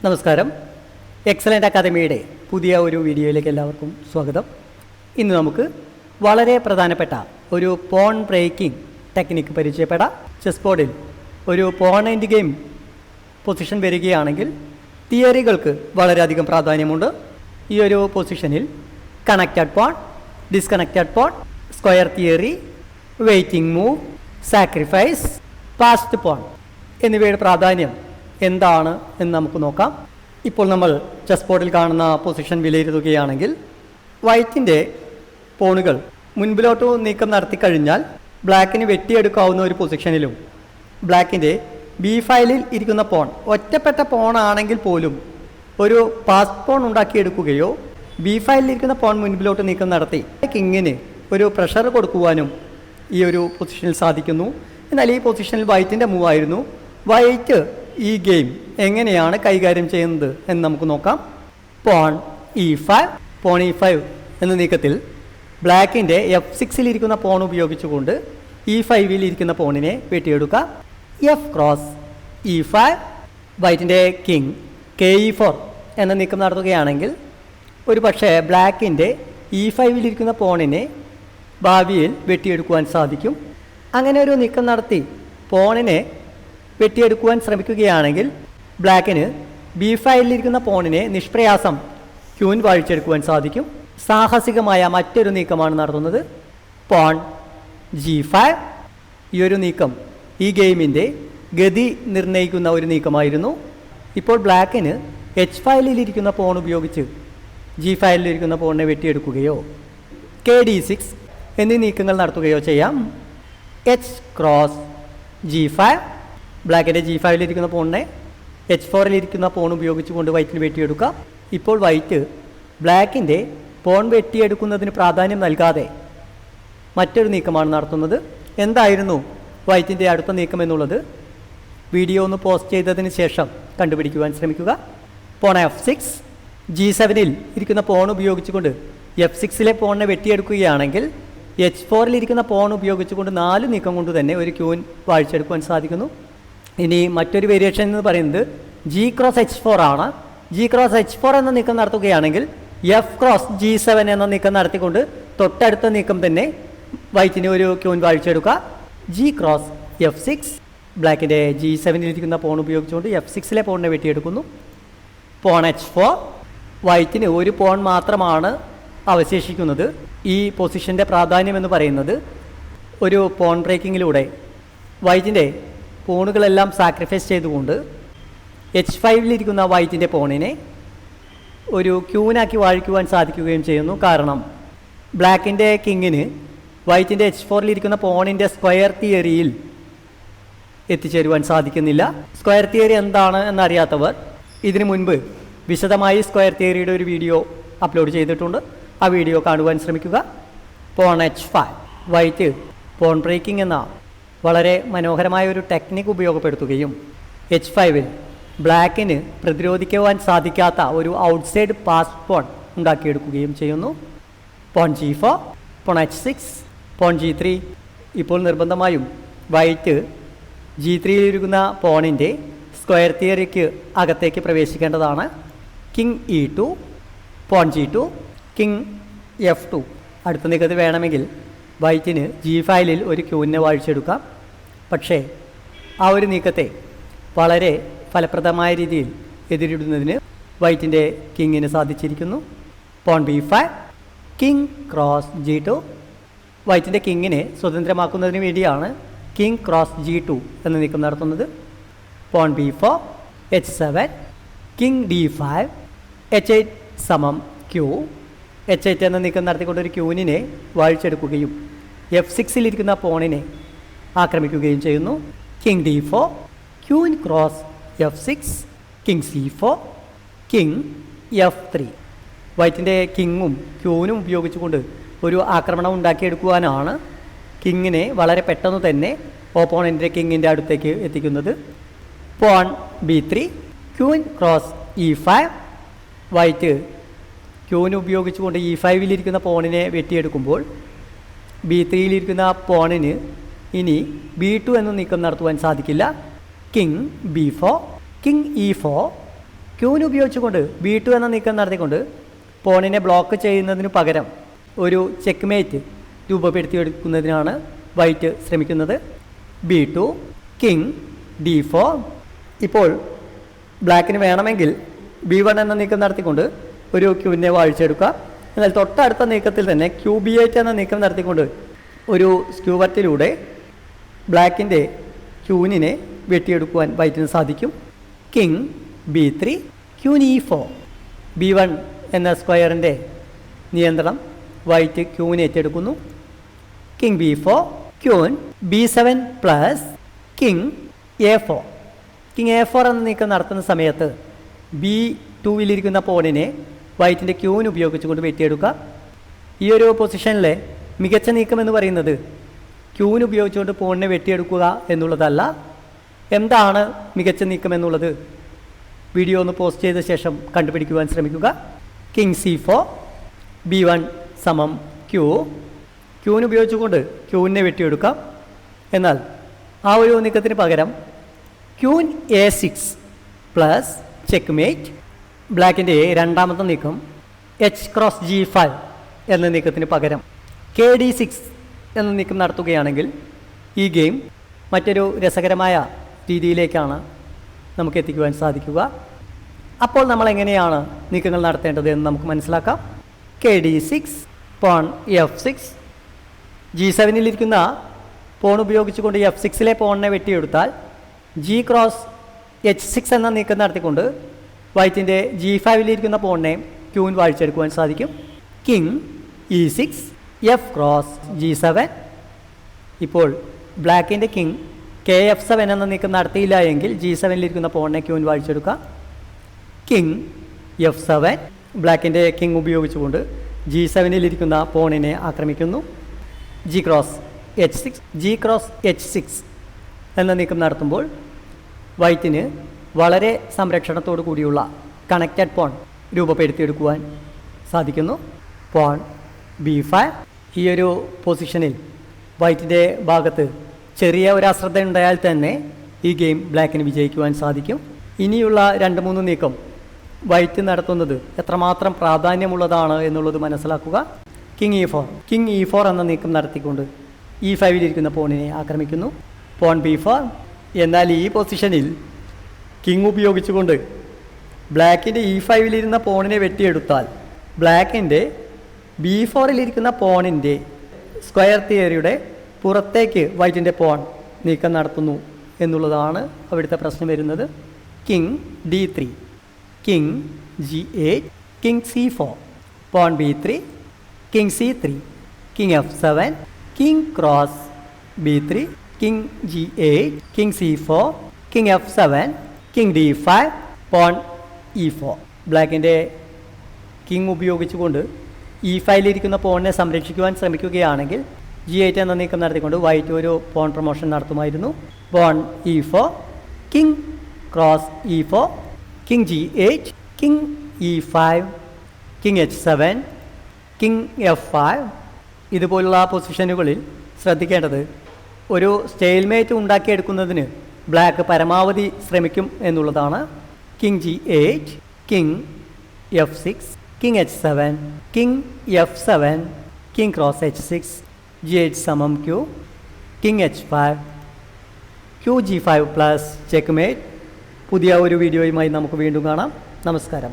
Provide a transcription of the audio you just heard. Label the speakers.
Speaker 1: നമസ്കാരം. എക്സലൻ്റ് അക്കാദമിയുടെ പുതിയ ഒരു വീഡിയോയിലേക്ക് എല്ലാവർക്കും സ്വാഗതം. ഇന്ന് നമുക്ക് വളരെ പ്രധാനപ്പെട്ട ഒരു പോൺ ബ്രേക്കിംഗ് ടെക്നിക്ക് പരിചയപ്പെടാം. ചെസ് ബോർഡിൽ ഒരു പോൺ എൻഡ് ഗെയിം പൊസിഷൻ വരികയാണെങ്കിൽ തിയറികൾക്ക് വളരെയധികം പ്രാധാന്യമുണ്ട്. ഈ ഒരു പൊസിഷനിൽ connected pawn, disconnected pawn, square theory, waiting move, sacrifice, passed pawn എന്നിവയുടെ പ്രാധാന്യം എന്താണ് എന്ന് നമുക്ക് നോക്കാം. ഇപ്പോൾ നമ്മൾ ചെസ് ബോർഡിൽ കാണുന്ന പൊസിഷൻ വിലയിരുത്തുകയാണെങ്കിൽ വൈറ്റിൻ്റെ പോണുകൾ മുൻപിലോട്ട് നീക്കം നടത്തിക്കഴിഞ്ഞാൽ ബ്ലാക്കിന് വെട്ടിയെടുക്കാവുന്ന ഒരു പൊസിഷനിലും ബ്ലാക്കിൻ്റെ B5 ഇരിക്കുന്ന പോൺ ഒറ്റപ്പെട്ട പോണാണെങ്കിൽ പോലും ഒരു പാസ്റ്റ് പോൺ ഉണ്ടാക്കിയെടുക്കുകയോ B5 ഇരിക്കുന്ന പോൺ മുൻപിലോട്ട് നീക്കം നടത്തി കിങ്ങിന് ഒരു പ്രഷർ കൊടുക്കുവാനും ഈ ഒരു പൊസിഷനിൽ സാധിക്കുന്നു. എന്നാൽ ഈ പൊസിഷനിൽ വൈറ്റിൻ്റെ മൂവ് ആയിരുന്നു. വൈറ്റ് ഈ ഗെയിം എങ്ങനെയാണ് കൈകാര്യം ചെയ്യുന്നത് എന്ന് നമുക്ക് നോക്കാം. പോൺ E5 എന്ന നീക്കത്തിൽ ബ്ലാക്കിൻ്റെ F6 ഇരിക്കുന്ന പോൺ ഉപയോഗിച്ചുകൊണ്ട് E5 ഇരിക്കുന്ന പോണിനെ വെട്ടിയെടുക്കുക. F ക്രോസ് E5, വൈറ്റിൻ്റെ കിങ് KE4 എന്ന നീക്കം നടത്തുകയാണെങ്കിൽ ഒരു പക്ഷേ ബ്ലാക്കിൻ്റെ E5 ഇരിക്കുന്ന പോണിനെ ഭാവിയിൽ വെട്ടിയെടുക്കുവാൻ സാധിക്കും. അങ്ങനെ ഒരു നീക്കം നടത്തി പോണിനെ വെട്ടിയെടുക്കുവാൻ ശ്രമിക്കുകയാണെങ്കിൽ ബ്ലാക്കിന് B5 ഇരിക്കുന്ന പോണിനെ നിഷ്പ്രയാസം ക്യൂൻ വാഴിച്ചെടുക്കുവാൻ സാധിക്കും. സാഹസികമായ മറ്റൊരു നീക്കമാണ് നടത്തുന്നത്. Porn G5. ഈ ഒരു നീക്കം ഈ ഗെയിമിൻ്റെ ഗതി നിർണ്ണയിക്കുന്ന ഒരു നീക്കമായിരുന്നു. ഇപ്പോൾ ബ്ലാക്കിന് H5 ഇരിക്കുന്ന പോൺ ഉപയോഗിച്ച് G5 ഇരിക്കുന്ന പോണിനെ വെട്ടിയെടുക്കുകയോ KD6 എന്നീ നീക്കങ്ങൾ നടത്തുകയോ ചെയ്യാം. H ക്രോസ് G5, ബ്ലാക്കിൻ്റെ G5 ഇരിക്കുന്ന പോണിനെ H4 ഇരിക്കുന്ന പോൺ ഉപയോഗിച്ചുകൊണ്ട് വൈറ്റിന് വെട്ടിയെടുക്കാം. ഇപ്പോൾ വൈറ്റ് ബ്ലാക്കിൻ്റെ പോൺ വെട്ടിയെടുക്കുന്നതിന് പ്രാധാന്യം നൽകാതെ മറ്റൊരു നീക്കമാണ് നടത്തുന്നത്. എന്തായിരുന്നു വൈറ്റിൻ്റെ അടുത്ത നീക്കം എന്നുള്ളത് വീഡിയോ ഒന്ന് പോസ്റ്റ് ചെയ്തതിന് ശേഷം കണ്ടുപിടിക്കുവാൻ ശ്രമിക്കുക. പോൺ F6, G7 ഇരിക്കുന്ന പോൺ ഉപയോഗിച്ചുകൊണ്ട് F6 പോണിനെ വെട്ടിയെടുക്കുകയാണെങ്കിൽ H4 ഇരിക്കുന്ന പോൺ ഉപയോഗിച്ചുകൊണ്ട് 4 നീക്കം കൊണ്ട് തന്നെ ഒരു ക്യൂൻ വാഴിച്ചെടുക്കുവാൻ സാധിക്കുന്നു. ഇനി മറ്റൊരു വേരിയേഷൻ എന്ന് പറയുന്നത് G ക്രോസ് H4 ആണ്. G ക്രോസ് H4 എന്ന നീക്കം നടത്തുകയാണെങ്കിൽ F ക്രോസ് G7 എന്ന നീക്കം നടത്തിക്കൊണ്ട് തൊട്ടടുത്ത നീക്കം തന്നെ വൈറ്റിന് ഒരു ക്യൂൻ വാഴിച്ചെടുക്കുക. G ക്രോസ് F6, ബ്ലാക്കിൻ്റെ G7 ഇരിക്കുന്ന പോൺ ഉപയോഗിച്ചുകൊണ്ട് F6 പോണിനെ വെട്ടിയെടുക്കുന്നു. പോൺ H4, വൈറ്റിന് ഒരു പോൺ മാത്രമാണ് അവശേഷിക്കുന്നത്. ഈ പൊസിഷൻ്റെ പ്രാധാന്യം എന്ന് പറയുന്നത് ഒരു പോൺ ബ്രേക്കിങ്ങിലൂടെ വൈറ്റിൻ്റെ പോണുകളെല്ലാം സാക്രിഫൈസ് ചെയ്തുകൊണ്ട് H5 ഇരിക്കുന്ന വൈറ്റിൻ്റെ പോണിനെ ഒരു ക്യൂനാക്കി വാഴിക്കുവാൻ സാധിക്കുകയും ചെയ്യുന്നു. കാരണം ബ്ലാക്കിൻ്റെ കിങ്ങിന് വൈറ്റിൻ്റെ H4 ഇരിക്കുന്ന പോണിൻ്റെ സ്ക്വയർ തിയറിയിൽ എത്തിച്ചേരുവാൻ സാധിക്കുന്നില്ല. സ്ക്വയർ തിയറി എന്താണ് എന്നറിയാത്തവർ ഇതിനു മുൻപ് വിശദമായി സ്ക്വയർ തിയറിയുടെ ഒരു വീഡിയോ അപ്ലോഡ് ചെയ്തിട്ടുണ്ട്. ആ വീഡിയോ കാണുവാൻ ശ്രമിക്കുക. Porn H5, white porn breaking എന്ന വളരെ മനോഹരമായ ഒരു ടെക്നിക്ക് ഉപയോഗപ്പെടുത്തുകയും H5 ബ്ലാക്കിന് പ്രതിരോധിക്കുവാൻ സാധിക്കാത്ത ഒരു ഔട്ട്സൈഡ് പാസ് പോൺ ഉണ്ടാക്കിയെടുക്കുകയും ചെയ്യുന്നു. Pawn G4, pawn H6, pawn G3. ഇപ്പോൾ നിർബന്ധമായും വൈറ്റ് G3 ഇരിക്കുന്ന പോണിൻ്റെ സ്ക്വയർ തിയറിക്ക് അകത്തേക്ക് പ്രവേശിക്കേണ്ടതാണ്. King E2, porn G2, king F2. അടുത്ത നീക്കത്തിൽ വേണമെങ്കിൽ വൈറ്റിന് G5 ഒരു ക്യൂവിനെ വാഴിച്ചെടുക്കാം. പക്ഷേ ആ ഒരു നീക്കത്തെ വളരെ ഫലപ്രദമായ രീതിയിൽ എതിരിടുന്നതിന് വൈറ്റിൻ്റെ കിങ്ങിന് സാധിച്ചിരിക്കുന്നു. Pawn B5, king cross G2. വൈറ്റിൻ്റെ കിങ്ങിനെ സ്വതന്ത്രമാക്കുന്നതിന് വേണ്ടിയാണ് കിങ് ക്രോസ് G2 എന്ന നീക്കം നടത്തുന്നത്. Porn B4, H7, king D5, H8 സമം Q. H8 എന്ന നീക്കം നടത്തിക്കൊണ്ട് ഒരു ക്യൂനിനെ വാഴിച്ചെടുക്കുകയും F6 ഇരിക്കുന്ന പോണിനെ ആക്രമിക്കുകയും ചെയ്യുന്നു. King D4, queen cross F6, king C4, king F3. വൈറ്റിൻ്റെ കിങ്ങും ക്യൂനും ഉപയോഗിച്ചുകൊണ്ട് ഒരു ആക്രമണം ഉണ്ടാക്കിയെടുക്കുവാനാണ് കിങ്ങിനെ വളരെ പെട്ടെന്ന് തന്നെ ഓപ്പോണൻറ്റിൻ്റെ കിങ്ങിൻ്റെ അടുത്തേക്ക് എത്തിക്കുന്നത്. Pawn B3, queen cross E5, white queen ഉപയോഗിച്ചുകൊണ്ട് E5 ഇരിക്കുന്ന പോണിനെ വെട്ടിയെടുക്കുമ്പോൾ B3 ഇരിക്കുന്ന പോണിന് ഇനി B2 എന്ന നീക്കം നടത്തുവാൻ സാധിക്കില്ല. കിങ് B4, കിങ് E4, ക്യൂവിന് ഉപയോഗിച്ചുകൊണ്ട് B2 എന്ന നീക്കം നടത്തിക്കൊണ്ട് പോണിനെ ബ്ലോക്ക് ചെയ്യുന്നതിന് പകരം ഒരു ചെക്ക്മേറ്റ് രൂപപ്പെടുത്തിയെടുക്കുന്നതിനാണ് വൈറ്റ് ശ്രമിക്കുന്നത്. B2 king D4. ഇപ്പോൾ ബ്ലാക്കിന് വേണമെങ്കിൽ B1 എന്ന നീക്കം നടത്തിക്കൊണ്ട് ഒരു ക്യൂവിനെ വാഴിച്ചെടുക്കുക. എന്നാൽ തൊട്ടടുത്ത നീക്കത്തിൽ തന്നെ B8 എന്ന നീക്കം നടത്തിക്കൊണ്ട് ഒരു സ്ക്യൂവർട്ടിലൂടെ ബ്ലാക്കിൻ്റെ ക്യൂനിനെ വെട്ടിയെടുക്കുവാൻ വൈറ്റിന് സാധിക്കും. King B3 queen E4. B1 എന്ന സ്ക്വയറിൻ്റെ നിയന്ത്രണം വൈറ്റ് ക്യൂവിനെ ഏറ്റെടുക്കുന്നു. King B4 queen B7 plus king A4. King A4 എന്ന നീക്കം നടത്തുന്ന സമയത്ത് B2വിലിരിക്കുന്ന പോണിനെ വൈറ്റിൻ്റെ ക്യൂവിന് ഉപയോഗിച്ചുകൊണ്ട് വെട്ടിയെടുക്കുക. ഈ ഒരു പൊസിഷനിലെ മികച്ച നീക്കം എന്ന് പറയുന്നത് ക്യൂവിന് ഉപയോഗിച്ചുകൊണ്ട് പോണിനെ വെട്ടിയെടുക്കുക എന്നുള്ളതല്ല. എന്താണ് മികച്ച നീക്കം എന്നുള്ളത് വീഡിയോ ഒന്ന് പോസ്റ്റ് ചെയ്ത ശേഷം കണ്ടുപിടിക്കുവാൻ ശ്രമിക്കുക. കിങ് C4 B1 സമം ക്യൂവിന് ഉപയോഗിച്ചുകൊണ്ട് ക്യൂവിനെ വെട്ടിയെടുക്കാം. എന്നാൽ ആ ഒരു നീക്കത്തിന് പകരം ക്യൂൻ A6 പ്ലസ് ചെക്ക്മേറ്റ്. ബ്ലാക്കിൻ്റെ രണ്ടാമത്തെ നീക്കം H×G5 എന്ന നീക്കത്തിന് പകരം KD6 എന്ന നീക്കം നടത്തുകയാണെങ്കിൽ ഈ ഗെയിം മറ്റൊരു രസകരമായ രീതിയിലേക്കാണ് നമുക്ക് എത്തിക്കുവാൻ സാധിക്കുക. അപ്പോൾ നമ്മൾ എങ്ങനെയാണ് നീക്കങ്ങൾ നടത്തേണ്ടത് എന്ന് നമുക്ക് മനസ്സിലാക്കാം. KD6 porn F6. G7-ലിരിക്കുന്ന പോൺ ഉപയോഗിച്ചുകൊണ്ട് F6-ലെ പോണിനെ വെട്ടിയെടുത്താൽ G×H6 എന്ന നീക്കം നടത്തിക്കൊണ്ട് വൈറ്റിൻ്റെ G5-ലിരിക്കുന്ന പോണിനെ ക്യൂവിൻ വാഴിച്ചെടുക്കുവാൻ സാധിക്കും. King E6 F×G7. ഇപ്പോൾ ബ്ലാക്കിൻ്റെ കിങ് KF7 എന്ന നീക്കം നടത്തിയില്ല എങ്കിൽ G7-ലിരിക്കുന്ന പോണിനെ ക്യൂവിൻ വാഴിച്ചെടുക്കുക. King F7. ബ്ലാക്കിൻ്റെ കിങ് ഉപയോഗിച്ചുകൊണ്ട് G7-ലിരിക്കുന്ന പോണിനെ ആക്രമിക്കുന്നു. G×H6 എന്ന നീക്കം നടത്തുമ്പോൾ വൈറ്റിന് വളരെ സംരക്ഷണത്തോടു കൂടിയുള്ള കണക്റ്റഡ് പോൺ രൂപപ്പെടുത്തിയെടുക്കുവാൻ സാധിക്കുന്നു. Porn B5. ഈ ഒരു പൊസിഷനിൽ വൈറ്റിൻ്റെ ഭാഗത്ത് ചെറിയ ഒരു അശ്രദ്ധ ഉണ്ടായാൽ തന്നെ ഈ ഗെയിം ബ്ലാക്കിന് വിജയിക്കുവാൻ സാധിക്കും. ഇനിയുള്ള 2-3 നീക്കം വൈറ്റ് നടത്തുന്നത് എത്രമാത്രം പ്രാധാന്യമുള്ളതാണ് എന്നുള്ളത് മനസ്സിലാക്കുക. കിങ് E4 എന്ന നീക്കം നടത്തിക്കൊണ്ട് E5-ലിരിക്കുന്ന പോണിനെ ആക്രമിക്കുന്നു. Porn B4. എന്നാൽ ഈ പൊസിഷനിൽ കിങ് ഉപയോഗിച്ചുകൊണ്ട് ബ്ലാക്കിൻ്റെ E5-ലിരുന്ന പോണിനെ വെട്ടിയെടുത്താൽ ബ്ലാക്കിൻ്റെ B4-ലിരിക്കുന്ന പോണിൻ്റെ സ്ക്വയർ തിയറിയുടെ പുറത്തേക്ക് വൈറ്റിൻ്റെ പോൺ നീക്കം നടത്തുന്നു എന്നുള്ളതാണ് അവിടുത്തെ പ്രശ്നം വരുന്നത്. King D3 king G8 king C4 pawn B3 king C3 king F7 king cross B3 king G8 king C4 king F7 king D5 pawn E4. ബ്ലാക്കിൻ്റെ കിങ് ഉപയോഗിച്ചുകൊണ്ട് E5-ലിരിക്കുന്ന പോണിനെ സംരക്ഷിക്കുവാൻ ശ്രമിക്കുകയാണെങ്കിൽ G8 എന്ന നീക്കം നടത്തിക്കൊണ്ട് വൈറ്റ് ഒരു പോൺ പ്രൊമോഷൻ നടത്തുമായിരുന്നു. Pawn E4 king cross E4 king G8 king E5 king H7 king F5. ഇതുപോലുള്ള പൊസിഷനുകളിൽ ശ്രദ്ധിക്കേണ്ടത് ഒരു സ്റ്റെയിൽമേറ്റ് ഉണ്ടാക്കിയെടുക്കുന്നതിന് ബ്ലാക്ക് പരമാവധി ശ്രമിക്കും എന്നുള്ളതാണ്. King G8 king F6 king H7 king F7 king cross H6 G8 സമം Q king H5 QG5 plus checkmate. പുതിയ ഒരു വീഡിയോയുമായി നമുക്ക് വീണ്ടും കാണാം. നമസ്കാരം.